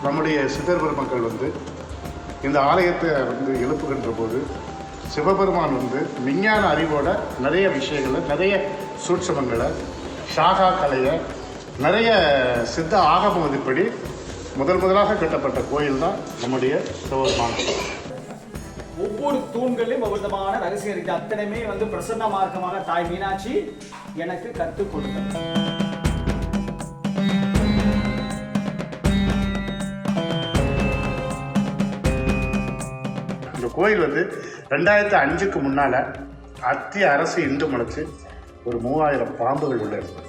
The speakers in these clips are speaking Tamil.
நம்முடைய சித்தர் பெருமக்கள் இந்த ஆலயத்தை எழுப்புகின்ற போது சிவபெருமான் விஞ்ஞான அறிவோட நிறைய விஷயங்களை, நிறைய சூட்சமங்களை, ஷாகா கலையை, நிறைய சித்த ஆகம மதிப்படி முதலாக கட்டப்பட்ட கோயில் தான் நம்முடைய சிவபெருமான். ஒவ்வொரு தூண்களிலும் விதமான ரகசியம் இருக்கு. அத்தனையுமே பிரசன்ன மார்க்கமாக தாய் மீனாட்சி எனக்கு கற்றுக் கொடுத்தது. இந்த கோயில் 2005க்கு முன்னால அத்திய அரசு இந்து முளைச்சு ஒரு 3000 பாம்புகள் உள்ள இருக்கு.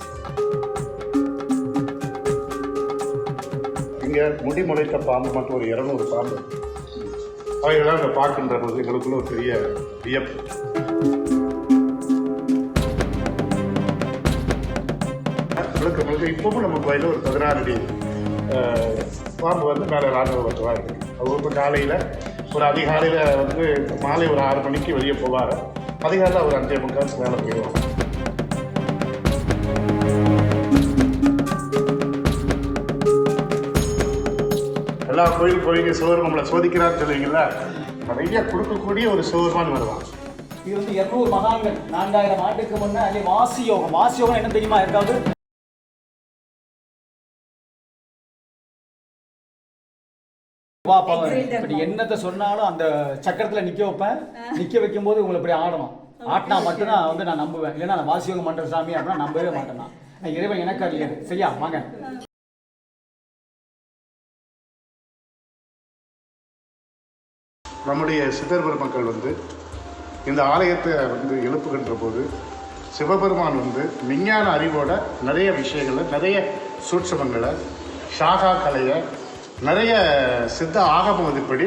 இங்க முடி முளைத்த பாம்பு மட்டும் ஒரு 200 பாம்பு. அவைகளாம் இதை பார்க்கின்ற போது எங்களுக்குள்ள ஒரு பெரிய வியப்பு. இப்பவும் நம்ம கோயிலில் ஒரு 16 அடி பாம்பு மேலே ராஜகோபுரத்தில் இருக்கு. அது காலையில் ஒரு அதிகாலையில் மாலை ஒரு 6 மணிக்கு வெளியே போவார். அதிகாலையில் ஒரு 5:45 மேலே போயிடுவாங்க. எல்லா கோயில் போய் சிவபெருமான் நம்மளை சோதிக்கிறான்னு சொல்லுவீங்களா, நிறைய கொடுக்கக்கூடிய ஒரு சிவபெருமான் வருவான். இது 200 மகான்கள் 4000 ஆண்டுக்கு முன்னாடி வாசி யோகம் என்ன தெரியுமா இருக்காது. இப்படி என்னத்தை சொன்னாலும் அந்த சக்கரத்துல நிக்க வைப்பேன். நிக்க வைக்கும் போது உங்களை இப்படி ஆடணும். ஆட்டினா மட்டும்தான் நான் நம்புவேன். இல்லைன்னா நான் வாசியோகம் பண்ற சாமி அப்படின்னா நம்பவே மாட்டேன். நான் இறைவன் எனக்கு அறியாது. சரியா வாங்க. நம்முடைய சித்தர் பெருமக்கள் இந்த ஆலயத்தை எழுப்புகின்ற போது சிவபெருமான் விஞ்ஞான அறிவோட நிறைய விஷயங்களை, நிறைய சூட்சமங்களை, ஷாகா கலையை, நிறைய சித்த ஆகம மதிப்படி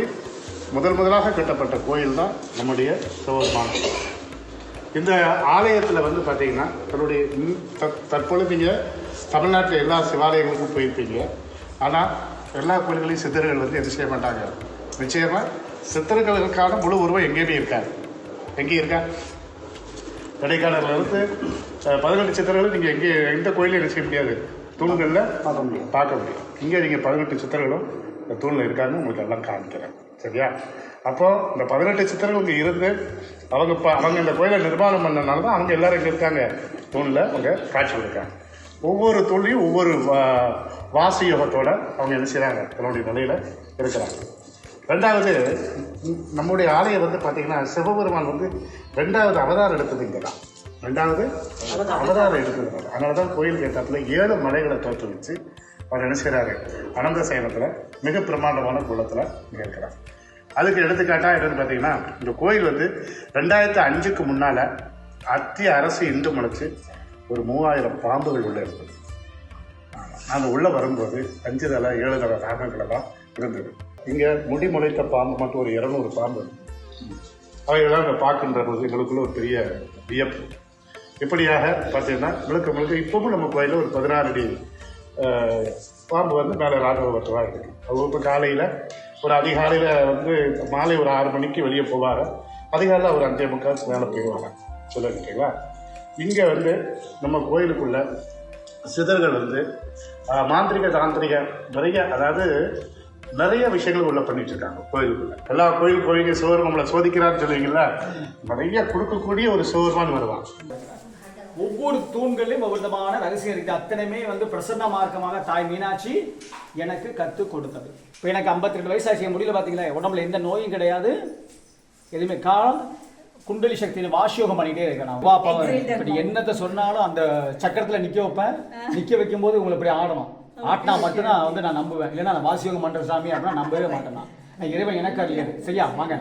முதலாக கட்டப்பட்ட கோயில் தான் நம்முடைய சிவபெருமான். இந்த ஆலயத்தில் பார்த்தீங்கன்னா தன்னுடைய தற்பொழுது நீங்கள் தமிழ்நாட்டில் எல்லா சிவாலயங்களுக்கும் போயிருப்பீங்க. ஆனால் எல்லா கோயில்களையும் சித்தர்கள் எது செய்ய மாட்டாங்க. நிச்சயமாக சித்தர்களுக்கான முழு உருவம் எங்கேயுமே இருக்காது. எங்கேயும் இருக்கா? இடைக்காலத்தில் 18 சித்தர்களும் நீங்கள் எந்த கோயிலையும் என்ன செய்ய முடியாது, தூண்களில் பார்க்க முடியும். இங்கே நீங்கள் 18 சித்தர்களும் இந்த தூணில் இருக்காங்க. உங்களுக்கு எல்லாம் காமிக்கிறேன். சரியா? அப்போது இந்த 18 சித்தர்கள் இங்கே இருந்து அவங்க இந்த கோயிலை நிர்மாணம் பண்ணனால தான் அவங்க எல்லாரும் இங்கே இருக்காங்க. தூணில் அவங்க காட்சி கொடுக்காங்க. ஒவ்வொரு தூண்லையும் ஒவ்வொரு வாசி யோகத்தோட அவங்க என்ன செய்கிறாங்க, தன்னுடைய நிலையில் இருக்கிறாங்க. ரெண்டாவது, நம்முடைய ஆலயம் பார்த்தீங்கன்னா சிவபெருமான் 2வது அவதாரம் எடுத்தது இங்கே தான். 2வது அவதாரம் எடுத்ததுனால அதனால தான் கோயில் கேட்டாத்துல 7 மலைகளை தோற்றுவிச்சு அவர் என்ன செய்கிறாரு, அனந்த சயனத்தில் மிக பிரமாண்டமான குளத்தில் இங்கே இருக்கிறார். அதுக்கு எடுத்துக்காட்டாக என்னன்னு பார்த்தீங்கன்னா, இந்த கோயில் 2005க்கு முன்னால் அத்திய அரசு இந்து முளைச்சு ஒரு 3000 பாம்புகள் உள்ளே இருக்குது. நாங்கள் உள்ளே வரும்போது 5 தலை 7 தலை ராகங்களை தான் இருந்தது. இங்கே முடி முளைத்த பாம்பு மட்டும் ஒரு 200 பாம்பு. அவைகளாம் இதை பார்க்கின்ற போது எங்களுக்குள்ள ஒரு பெரிய வியப்பு. இப்படியாக பார்த்தீங்கன்னா முழுக்க இப்பவும் நம்ம கோயிலில் ஒரு 16 அடி பாம்பு மேலே ராஜகோபுரத்தில் இருக்குது. அது காலையில் ஒரு அதிகாலையில் மாலை ஒரு 6 மணிக்கு வெளியே போவார். அதிகாலையில் ஒரு 5:45 மேலே போயிடுவாங்க. சொல்லிருக்கீங்களா? இங்கே நம்ம கோயிலுக்குள்ள சிதர்கள் மாந்திரிக தாந்திரிக நிறைய விஷயங்கள் உள்ள பண்ணிட்டு இருக்காங்க கோயிலுக்குள்ள. எல்லா கோயில் போய் சிவபெருமான் நம்மளை சோதிக்கிறான்னு சொல்லுவீங்களா, நிறைய கொடுக்கக்கூடிய ஒரு சிவபெருமான் வருவான். ஒவ்வொரு தூண்களிலும் விதமான ரகசியம் இருக்கு. அத்தனையுமே பிரசன்ன மார்க்கமாக தாய் மீனாட்சி எனக்கு கற்றுக் கொடுத்தது. இப்போ எனக்கு 52 வயசாச்சு. முடியல பார்த்தீங்களா, உடம்புல எந்த நோயும் கிடையாது, எதுவுமே. காலம் குண்டலி சக்தின்னு வாசியோகம் பண்ணிட்டே இருக்கேன். இப்படி என்னத்தை சொன்னாலும் அந்த சக்கரத்தில் நிக்க வைப்பேன். நிக்க வைக்கும் போது உங்களை இப்படி ஆடணும். ஆட்டினா மட்டும்தான் நான் நம்புவேன். இல்லைன்னா நான் வாசியோகம் பண்ற சாமி அப்படின்னா நம்பவே மாட்டேன். நான் இறைவன் எனக்கு அறியாது. சரியா வாங்க.